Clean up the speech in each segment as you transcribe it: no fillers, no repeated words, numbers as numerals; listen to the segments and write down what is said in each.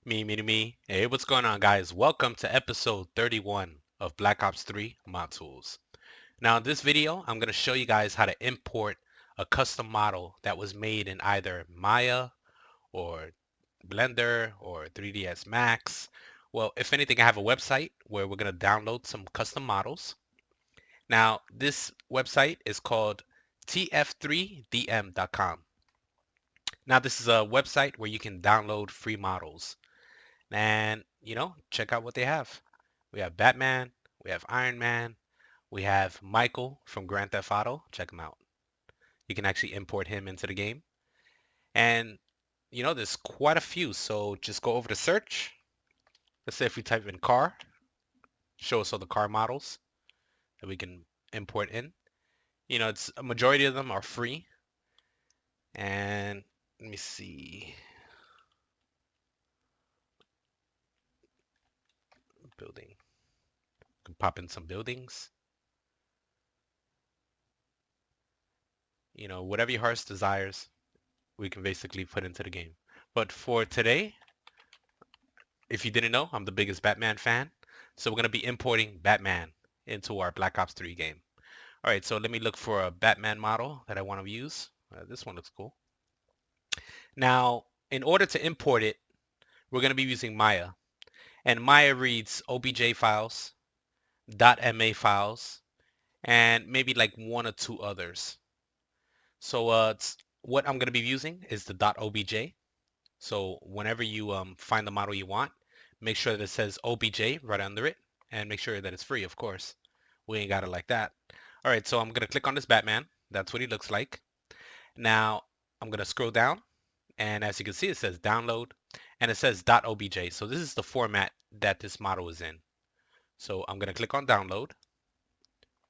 Me. Hey, what's going on, guys? Welcome to episode 31 of Black Ops 3 Mod Tools. Now, in this video, I'm going to show you guys how to import a custom model that was made in either Maya or Blender or 3ds Max. Well, if anything, I have a website where we're going to download some custom models. Now, this website is called tf3dm.com. Now, this is a website where you can download free models. And, check out what they have. We have Batman, we have Iron Man, we have Michael from Grand Theft Auto. Check him out. You can actually import him into the game. And, there's quite a few. So just go over to search. Let's say if we type in car, show us all the car models that we can import in. It's a majority of them are free. And let me see. Building. Can pop in some buildings. Whatever your heart's desires, we can basically put into the game. But for today, if you didn't know, I'm the biggest Batman fan. So we're going to be importing Batman into our Black Ops 3 game. All right, so let me look for a Batman model that I want to use. This one looks cool. Now, in order to import it, we're going to be using Maya. And Maya reads OBJ files, .ma files, and maybe like one or two others. So what I'm going to be using is the .obj. So whenever you find the model you want, make sure that it says OBJ right under it, and make sure that it's free, of course. We ain't got it like that. All right, so I'm gonna click on this Batman. That's what he looks like. Now I'm gonna scroll down, and as you can see, it says download, and it says .obj. So this is the format that this model is in. So I'm gonna click on download.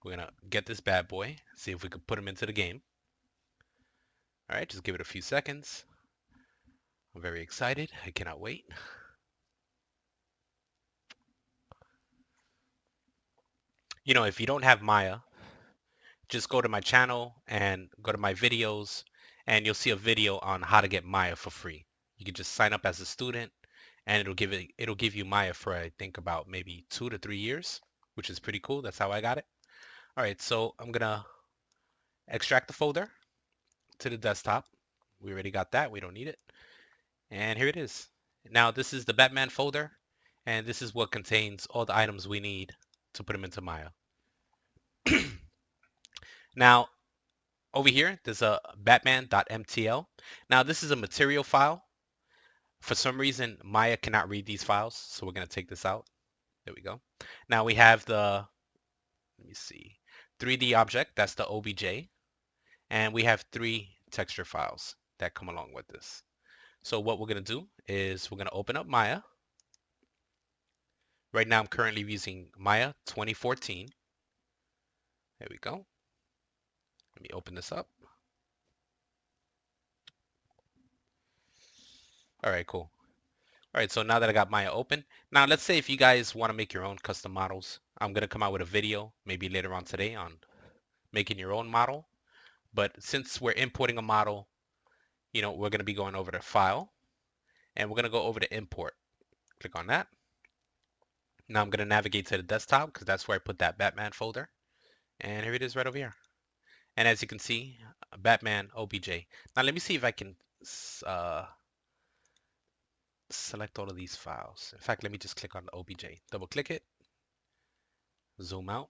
We're gonna get this bad boy, see if we can put him into the game. All right, just give it a few seconds. I'm very excited. I cannot wait. If you don't have Maya, just go to my channel and go to my videos, and you'll see a video on how to get Maya for free. You can just sign up as a student, and it'll give you Maya for, I think, about maybe 2 to 3 years, which is pretty cool. That's how I got it. All right, so I'm gonna extract the folder to the desktop. We already got that. We don't need it. And here it is. Now this is the Batman folder, and this is what contains all the items we need to put them into Maya. Now, over here, there's a batman.mtl. Now, this is a material file. For some reason, Maya cannot read these files, so we're going to take this out. There we go. Now we have let me see, 3D object, that's the OBJ, and we have 3 texture files that come along with this. So what we're going to do is we're going to open up Maya. Right now, I'm currently using Maya 2014. There we go. Let me open this up. All right, cool. All right, so now that I got Maya open, now let's say if you guys want to make your own custom models, I'm going to come out with a video maybe later on today on making your own model. But since we're importing a model, we're going to be going over to File, and we're going to go over to Import. Click on that. Now I'm going to navigate to the desktop because that's where I put that Batman folder. And here it is right over here. And as you can see, Batman OBJ. Now let me see if I can select all of these files. In fact, let me just click on the OBJ. Double click it, zoom out.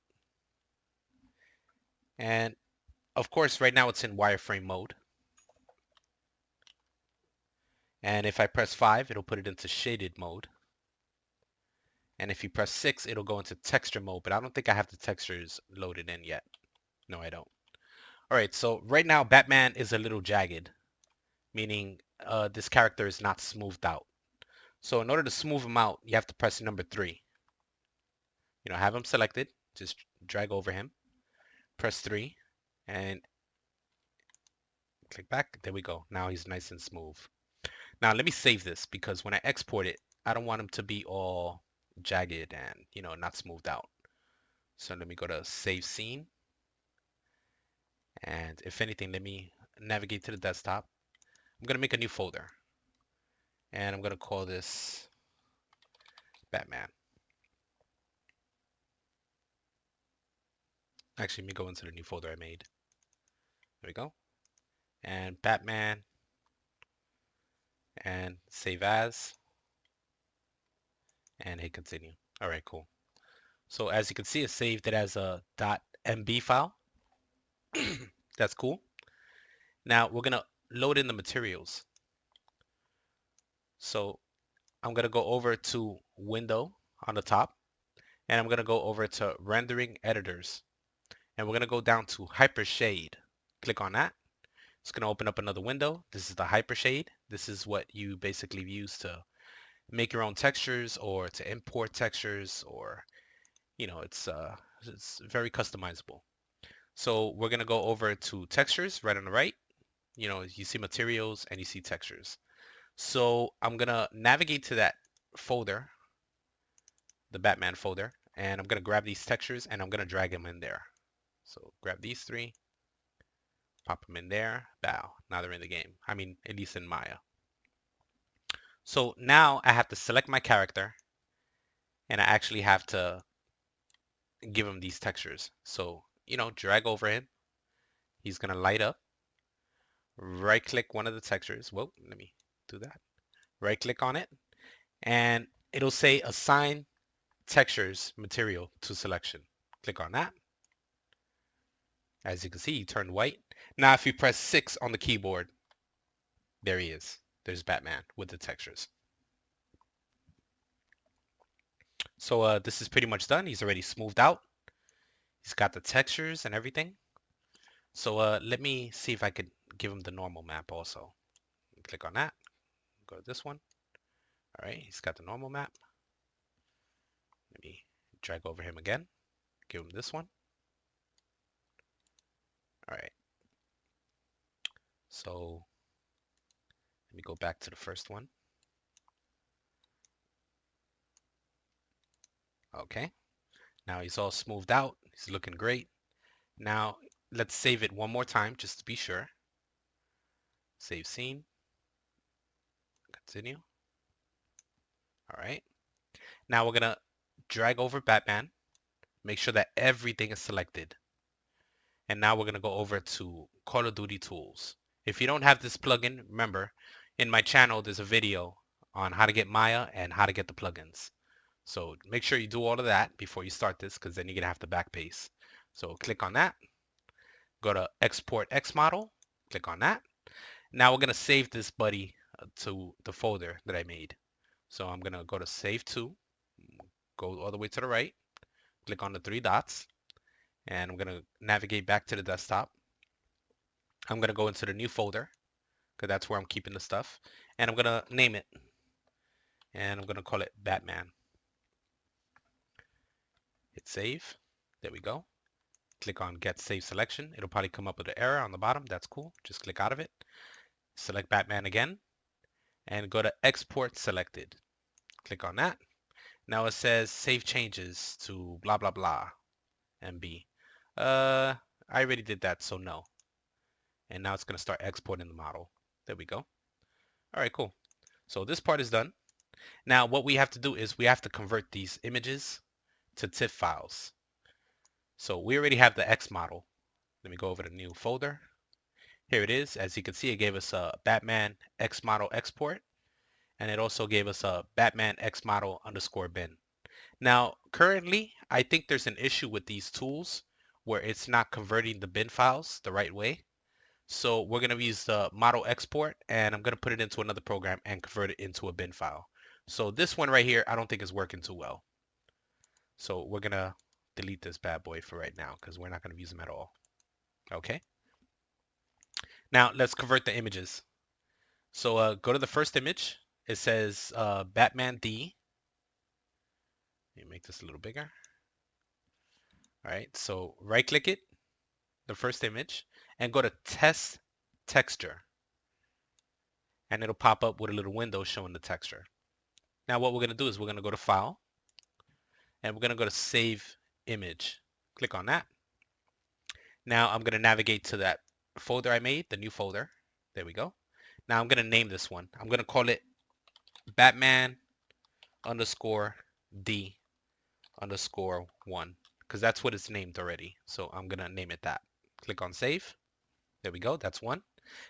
And of course, right now it's in wireframe mode. And if I press 5, it'll put it into shaded mode. And if you press 6, it'll go into texture mode, but I don't think I have the textures loaded in yet. No, I don't. All right, so right now Batman is a little jagged, meaning this character is not smoothed out. So in order to smooth him out, you have to press number 3. Have him selected, just drag over him, press 3, and click back. There we go. Now he's nice and smooth. Now let me save this because when I export it, I don't want him to be all jagged and, not smoothed out. So let me go to Save Scene. And if anything, let me navigate to the desktop. I'm going to make a new folder. And I'm going to call this Batman. Actually, let me go into the new folder I made. There we go. And Batman, and save as, and hit continue. All right, cool. So as you can see, it saved it as a .mb file. That's cool. Now we're gonna load in the materials. So I'm gonna go over to Window on the top, and I'm gonna go over to Rendering Editors, and we're gonna go down to Hypershade. Click on that. It's gonna open up another window. This is the Hypershade. This is what you basically use to make your own textures or to import textures, or it's very customizable. So we're gonna go over to textures right on the right. You see materials and you see textures. So I'm gonna navigate to that folder, the Batman folder, and I'm gonna grab these textures and I'm gonna drag them in there. So grab these three, pop them in there. Bow. Now they're in the game. I mean, at least in Maya. So now I have to select my character and I actually have to give him these textures. So, drag over him. He's gonna light up. Right click one of the textures. Whoa, let me do that. Right click on it and it'll say assign textures material to selection. Click on that. As you can see, he turned white. Now if you press 6 on the keyboard, there he is. There's Batman with the textures. So this is pretty much done. He's already smoothed out. He's got the textures and everything. So let me see if I could give him the normal map also. Click on that. Go to this one. All right, he's got the normal map. Let me drag over him again. Give him this one. All right. So let me go back to the first one. Okay. Now he's all smoothed out. He's looking great. Now let's save it one more time just to be sure. Save scene. Continue. All right. Now we're gonna drag over Batman. Make sure that everything is selected. And now we're gonna go over to Call of Duty Tools. If you don't have this plugin, remember, in my channel there's a video on how to get Maya and how to get the plugins. So make sure you do all of that before you start this, because then you're gonna have to backpace. So click on that. Go to Export Xmodel. Click on that. Now we're gonna save this buddy to the folder that I made. So I'm gonna go to Save To. Go all the way to the right. Click on the three dots. And I'm gonna navigate back to the desktop. I'm gonna go into the new folder, because that's where I'm keeping the stuff. And I'm gonna name it. And I'm gonna call it Batman. Hit save. There we go. Click on Get Save Selection. It'll probably come up with an error on the bottom. That's cool. Just click out of it. Select Batman again. And go to Export Selected. Click on that. Now it says Save Changes to blah, blah, blah. MB. I already did that, so no. And now it's going to start exporting the model. There we go. All right, cool. So this part is done. Now what we have to do is we have to convert these images to TIFF files. So we already have the X model. Let me go over to new folder. Here it is. As you can see, it gave us a Batman X model export, and it also gave us a Batman X model _ bin. Now, currently, I think there's an issue with these tools where it's not converting the bin files the right way. So we're going to use the model export, and I'm going to put it into another program and convert it into a bin file. So this one right here, I don't think is working too well. So we're going to delete this bad boy for right now, because we're not going to use them at all. Okay. Now let's convert the images. So go to the first image. It says Batman D. Let me make this a little bigger. All right, so right click it, the first image, and go to Test Texture. And it'll pop up with a little window showing the texture. Now what we're going to do is we're going to go to File, and we're going to go to Save Image. Click on that. Now I'm going to navigate to that folder I made, the new folder. There we go. Now I'm going to name this one. I'm going to call it Batman _ D underscore 1 because that's what it's named already. So I'm going to name it that. Click on save. There we go. That's 1.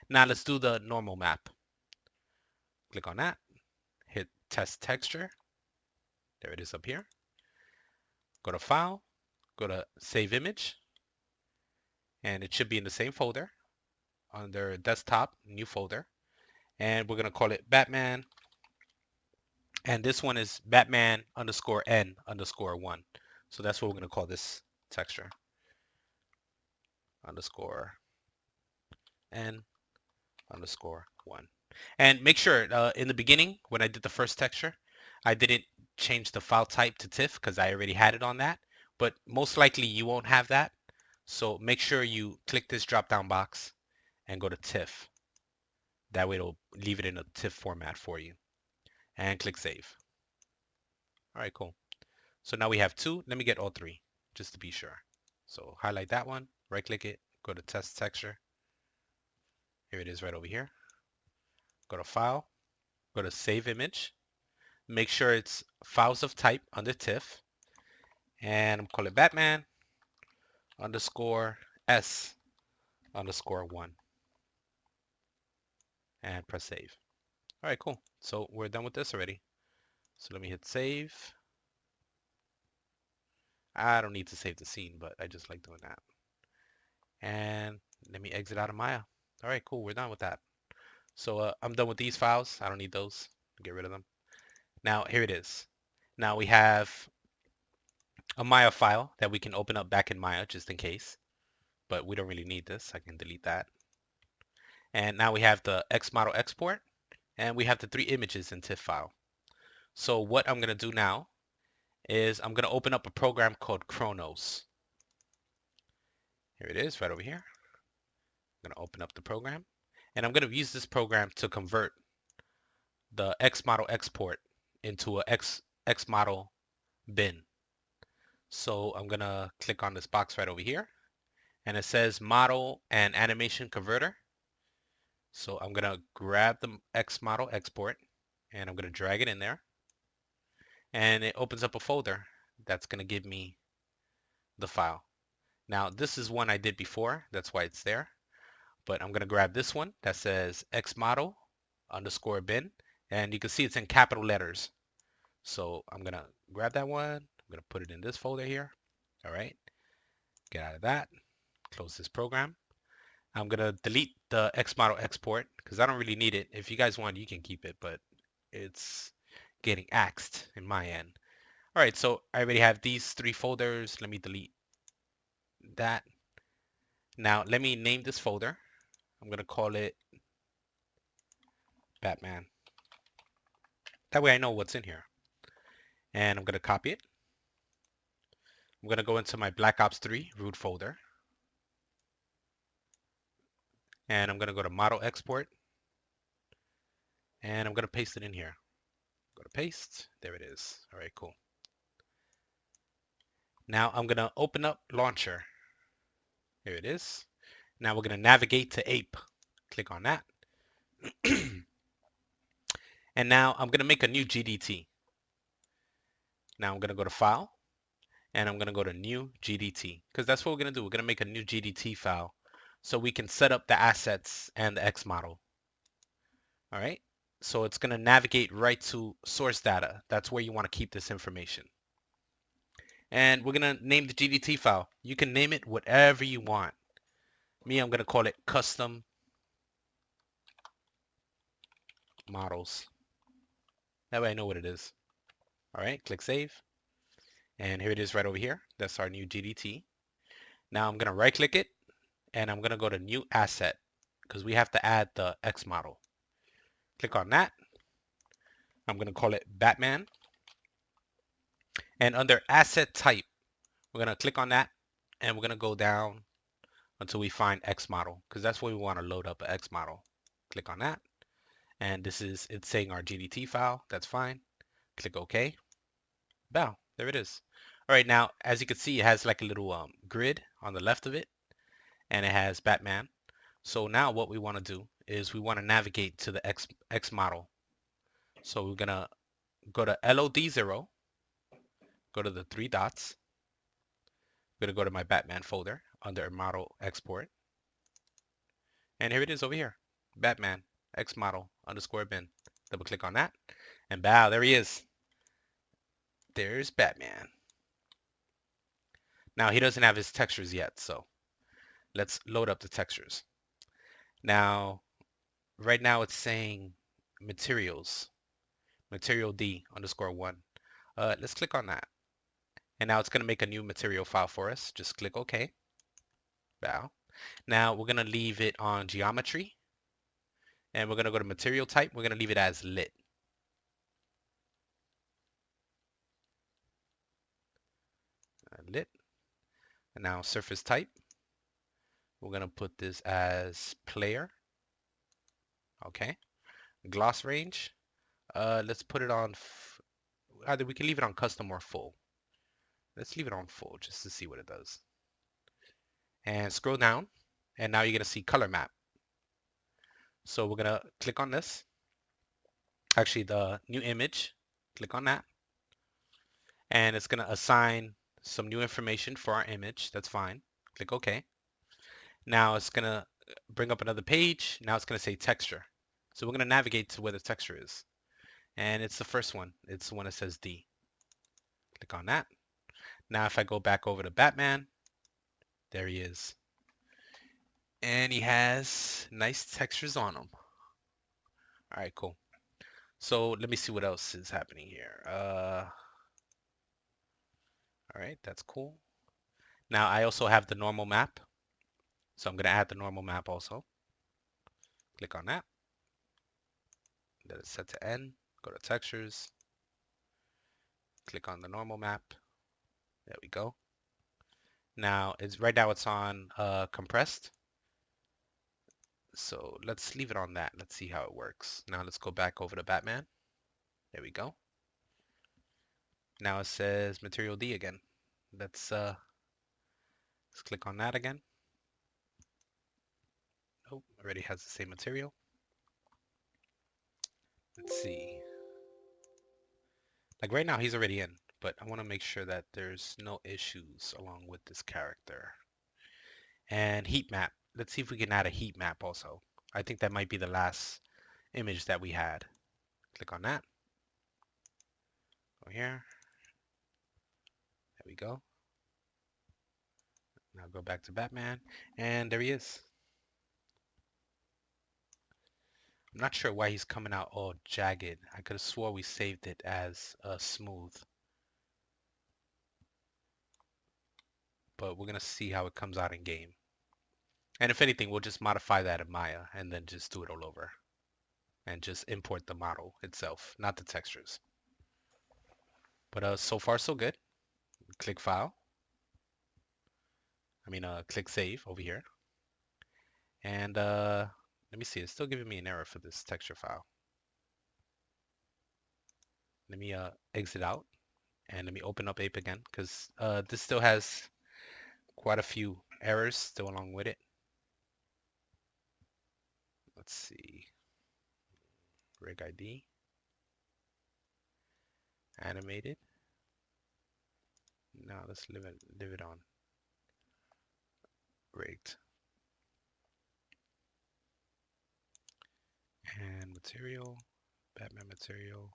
Now let's do the normal map. Click on that. Hit test texture. There it is up here. Go to file. Go to save image. And it should be in the same folder under desktop, new folder. And we're going to call it Batman. And this one is Batman underscore N underscore 1. So that's what we're going to call this texture. Underscore N underscore 1. And make sure in the beginning, when I did the first texture, I didn't change the file type to TIFF because I already had it on that. But most likely you won't have that. So make sure you click this drop down box and go to TIFF. That way it'll leave it in a TIFF format for you. And click save. All right, cool. So now we have 2. Let me get all 3 just to be sure. So highlight that one, right click it, go to test texture. Here it is right over here. Go to file, go to save image. Make sure it's files of type under TIFF. And I'm call it Batman underscore S underscore 1. And press save. All right, cool. So we're done with this already. So let me hit save. I don't need to save the scene, but I just like doing that. And let me exit out of Maya. All right, cool. We're done with that. So I'm done with these files. I don't need those. Get rid of them. Now here it is. Now we have a Maya file that we can open up back in Maya just in case. But we don't really need this. I can delete that. And now we have the Xmodel export. And we have the 3 images in TIFF file. So what I'm going to do now is I'm going to open up a program called Kronos. Here it is right over here. I'm going to open up the program. And I'm going to use this program to convert the Xmodel export into a Xmodel bin. So I'm going to click on this box right over here. And it says model and animation converter. So I'm going to grab the Xmodel export and I'm going to drag it in there. And it opens up a folder that's going to give me the file. Now this is one I did before. That's why it's there. But I'm going to grab this one that says Xmodel underscore bin. And you can see it's in capital letters. So I'm going to grab that one. I'm going to put it in this folder here. All right. Get out of that. Close this program. I'm going to delete the Xmodel export because I don't really need it. If you guys want, you can keep it, but it's getting axed in my end. All right, so I already have these 3 folders. Let me delete that. Now, let me name this folder. I'm going to call it Batman. That way I know what's in here. And I'm going to copy it. I'm going to go into my Black Ops 3 root folder. And I'm going to go to Model Export. And I'm going to paste it in here. Go to paste. There it is. All right, cool. Now I'm going to open up Launcher. Here it is. Now we're going to navigate to Ape. Click on that. And now I'm going to make a new GDT. Now I'm going to go to File. And I'm going to go to New GDT. Because that's what we're going to do. We're going to make a new GDT file. So we can set up the assets and the X model. All right. So it's going to navigate right to source data. That's where you want to keep this information. And we're going to name the GDT file. You can name it whatever you want. Me, I'm going to call it Custom Models. That way I know what it is. All right, click Save. And here it is right over here. That's our new GDT. Now I'm going to right click it and I'm going to go to New Asset because we have to add the X model. Click on that. I'm going to call it Batman. And under Asset Type, we're going to click on that and we're going to go down until we find X model because that's where we want to load up an X model. Click on that. And it's saying our GDT file. That's fine. Click OK. Bow. There it is. All right, now, as you can see, it has like a little grid on the left of it, and it has Batman. So now what we want to do is we want to navigate to the X model. So we're going to go to LOD0, go to the three dots. I'm gonna go to my Batman folder under model export. And here it is over here. Batman Xmodel underscore bin. Double click on that. And bow, there he is. There's Batman. Now he doesn't have his textures yet, so let's load up the textures. Now, right now it's saying materials, material D underscore one. Let's click on that. And now it's going to make a new material file for us. Just click OK. Bow. Now we're going to leave it on geometry. And we're going to go to material type. We're going to leave it as lit. Lit. And now surface type. We're going to put this as player. Okay. Gloss range. Let's put it on, either we can leave it on custom or full. Let's leave it on full just to see what it does. And scroll down. And now you're going to see color map. So we're going to click on this. Actually, the new image. Click on that. And it's going to assign some new information for our image. That's fine. Click OK. Now it's going to bring up another page. Now it's going to say texture. So we're going to navigate to where the texture is. And it's the first one. It's the one that says D. Click on that. Now if I go back over to Batman, there he is. And he has nice textures on him. All right, cool. So let me see what else is happening here. All right, that's cool. Now I also have the normal map. So I'm going to add the normal map also. Click on that. Let it set to N. Go to textures. Click on the normal map. There we go. Now right now it's on compressed. So let's leave it on that. Let's see how it works. Now let's go back over to Batman. There we go. Now it says material D again. Let's click on that again. Oh, already has the same material. Let's see. Like right now he's already in, but I want to make sure that there's no issues along with this character. And heat map. Let's see if we can add a heat map also. I think that might be the last image that we had. Click on that. Go here. There we go. Now go back to Batman. And there he is. I'm not sure why he's coming out all jagged. I could have swore we saved it as smooth. But we're going to see how it comes out in game. And if anything, we'll just modify that in Maya and then just do it all over. And just import the model itself, not the textures. But so far so good. Click File. Click Save over here. And let me see, it's still giving me an error for this texture file. Let me exit out and let me open up Ape again because this still has quite a few errors still along with it. Let's see. Rig ID. Animated. Now let's leave it on. Rigged. And material. Batman material.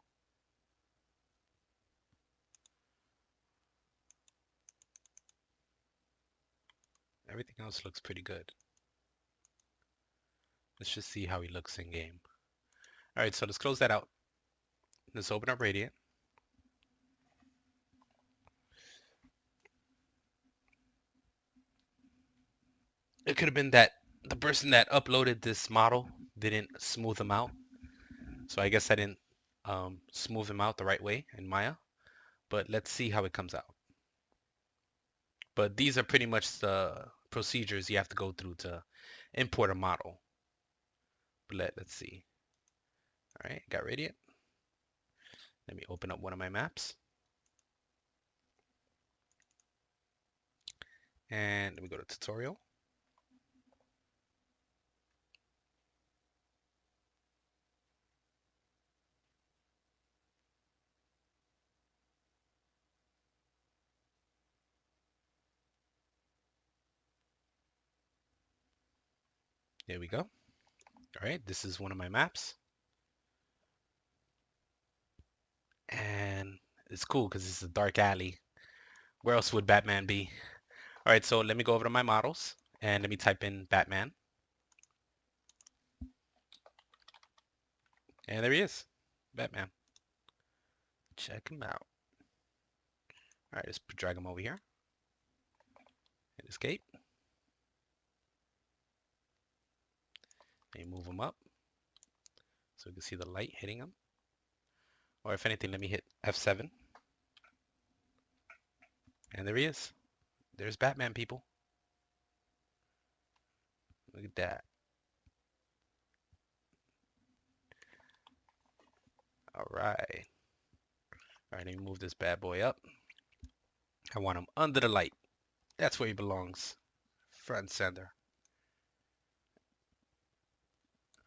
Everything else looks pretty good. Let's just see how he looks in game. All right, so let's close that out. Let's open up Radiant. It could have been that the person that uploaded this model didn't smooth him out. So I guess I didn't smooth him out the right way in Maya. But let's see how it comes out. But these are pretty much the procedures you have to go through to import a model. But let's see. All right, got Radiant. Let me open up one of my maps. And let me go to tutorial. There we go. All right, this is one of my maps. And it's cool because it's a dark alley. Where else would Batman be? All right, so let me go over to my models and let me type in Batman. And there he is, Batman. Check him out. All right, let's drag him over here. Hit escape. And move him up so we can see the light hitting him. Or if anything, let me hit F7. And there he is. There's Batman, people. Look at that. All right. All right, let me move this bad boy up. I want him under the light. That's where he belongs. Front and center.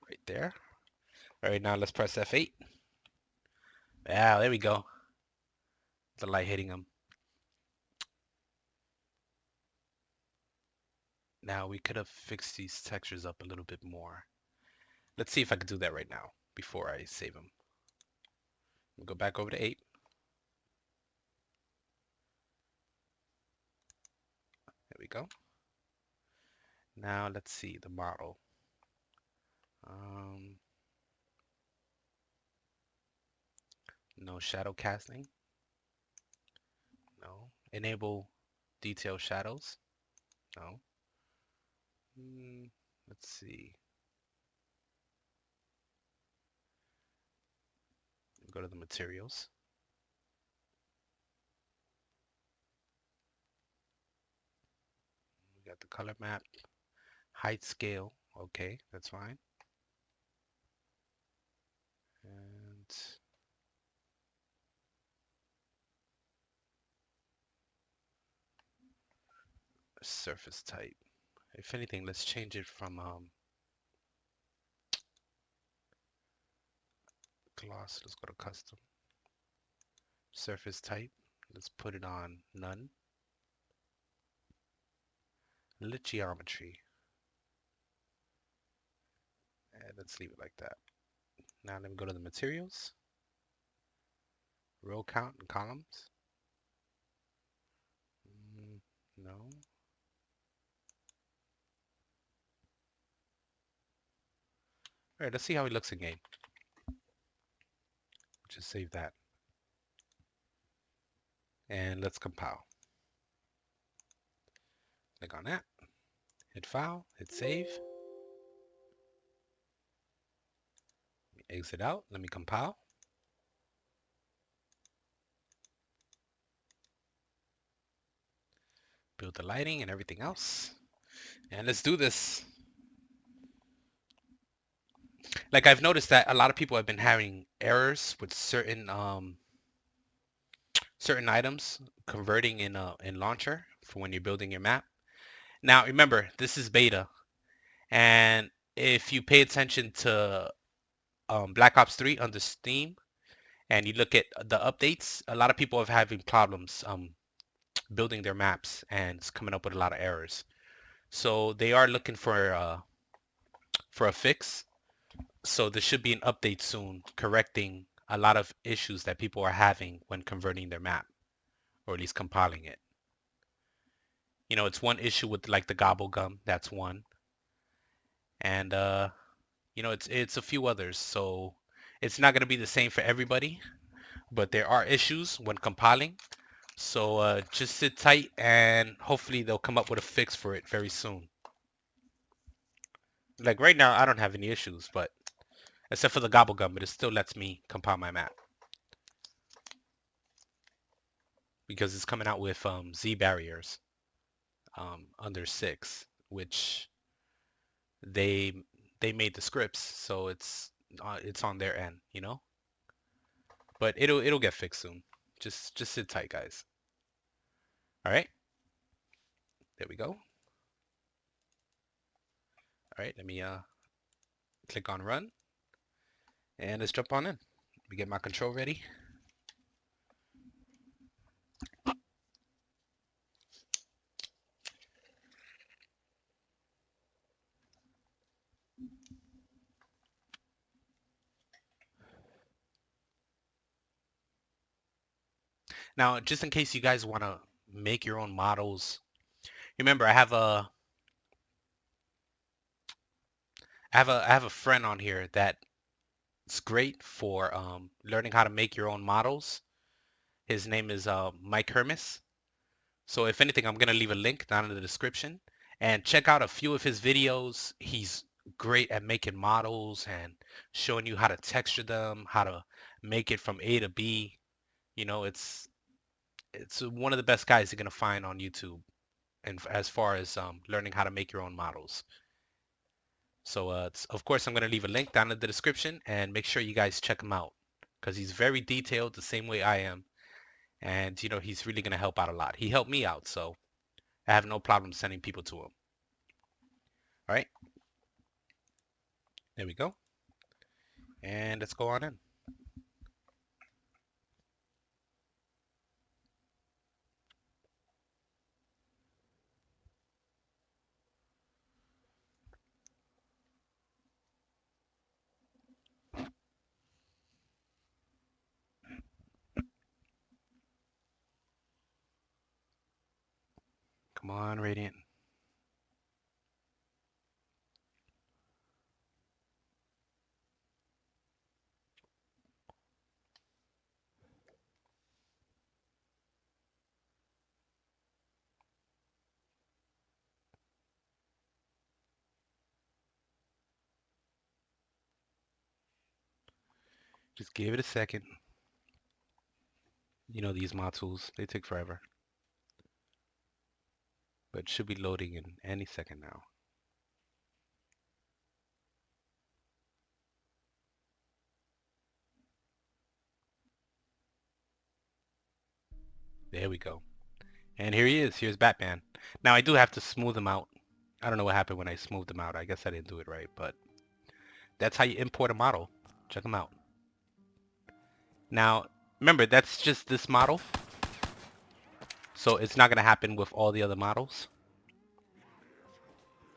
Right there. All right, now let's press F8. Ah, there we go. The light hitting him. Now we could have fixed these textures up a little bit more. Let's see if I can do that right now before I save him. We'll go back over to 8. There we go. Now let's see the model. No shadow casting. No. Enable detail shadows. No. Let's see. Go to the materials. We got the color map. Height scale. Okay, that's fine. And surface type. If anything, let's change it from gloss. Let's go to custom. Surface type. Let's put it on none. Lit geometry. And let's leave it like that. Now let me go to the materials. Row count and columns. No. All right, let's see how he looks in game. Just save that. And let's compile. Click on that. Hit file, hit save. Let me exit out, let me compile. Build the lighting and everything else. And let's do this. Like I've noticed that a lot of people have been having errors with certain certain items converting in launcher for when you're building your map. Now remember, this is beta, and if you pay attention to Black Ops 3 under Steam and you look at the updates, a lot of people are having problems building their maps and it's coming up with a lot of errors. So they are looking for a fix. So there should be an update soon correcting a lot of issues that people are having when converting their map, or at least compiling it. You know, it's one issue with like the gobble gum, that's one. And you know, it's a few others. So it's not going to be the same for everybody, but there are issues when compiling. So just sit tight and hopefully they'll come up with a fix for it very soon. Like right now, I don't have any issues, but except for the gobble gum, but it still lets me compile my map because it's coming out with Z barriers under 6, which they made the scripts, so it's on their end, you know. But it'll get fixed soon. Just sit tight, guys. All right, there we go. All right, let me click on run, and let's jump on in. Let me get my control ready. Now, just in case you guys want to make your own models, remember I have a friend on here that's great for learning how to make your own models. His name is Mike Hermes. So if anything, I'm gonna leave a link down in the description and check out a few of his videos. He's great at making models and showing you how to texture them, how to make it from A to B. You know, it's one of the best guys you're gonna find on YouTube, and as far as learning how to make your own models. So of course I'm gonna leave a link down in the description and make sure you guys check him out because he's very detailed the same way I am, and you know he's really gonna help out a lot. He helped me out, so I have no problem sending people to him. All right, there we go, and let's go on in. Come on, Radiant. Just give it a second. You know these mod tools, they take forever, but it should be loading in any second now. There we go. And here he is. Here's Batman. Now I do have to smooth him out. I don't know what happened when I smoothed him out. I guess I didn't do it right, but that's how you import a model. Check him out. Now, remember, that's just this model. So it's not going to happen with all the other models.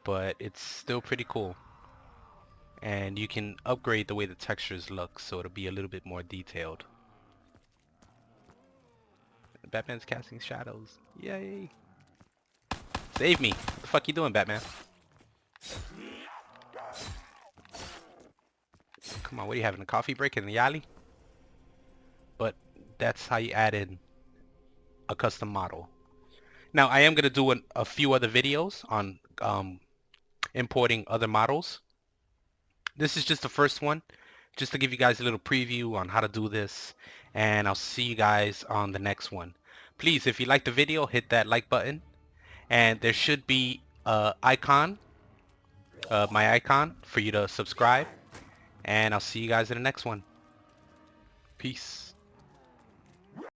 But it's still pretty cool. And you can upgrade the way the textures look so it'll be a little bit more detailed. Batman's casting shadows. Yay. Save me. What the fuck you doing, Batman? Come on, what are you having? A coffee break in the alley? But that's how you add in a custom model. Now, I am going to do a few other videos on importing other models. This is just the first one, just to give you guys a little preview on how to do this. And I'll see you guys on the next one. Please, if you like the video, hit that like button. And there should be a icon, my icon, for you to subscribe. And I'll see you guys in the next one. Peace.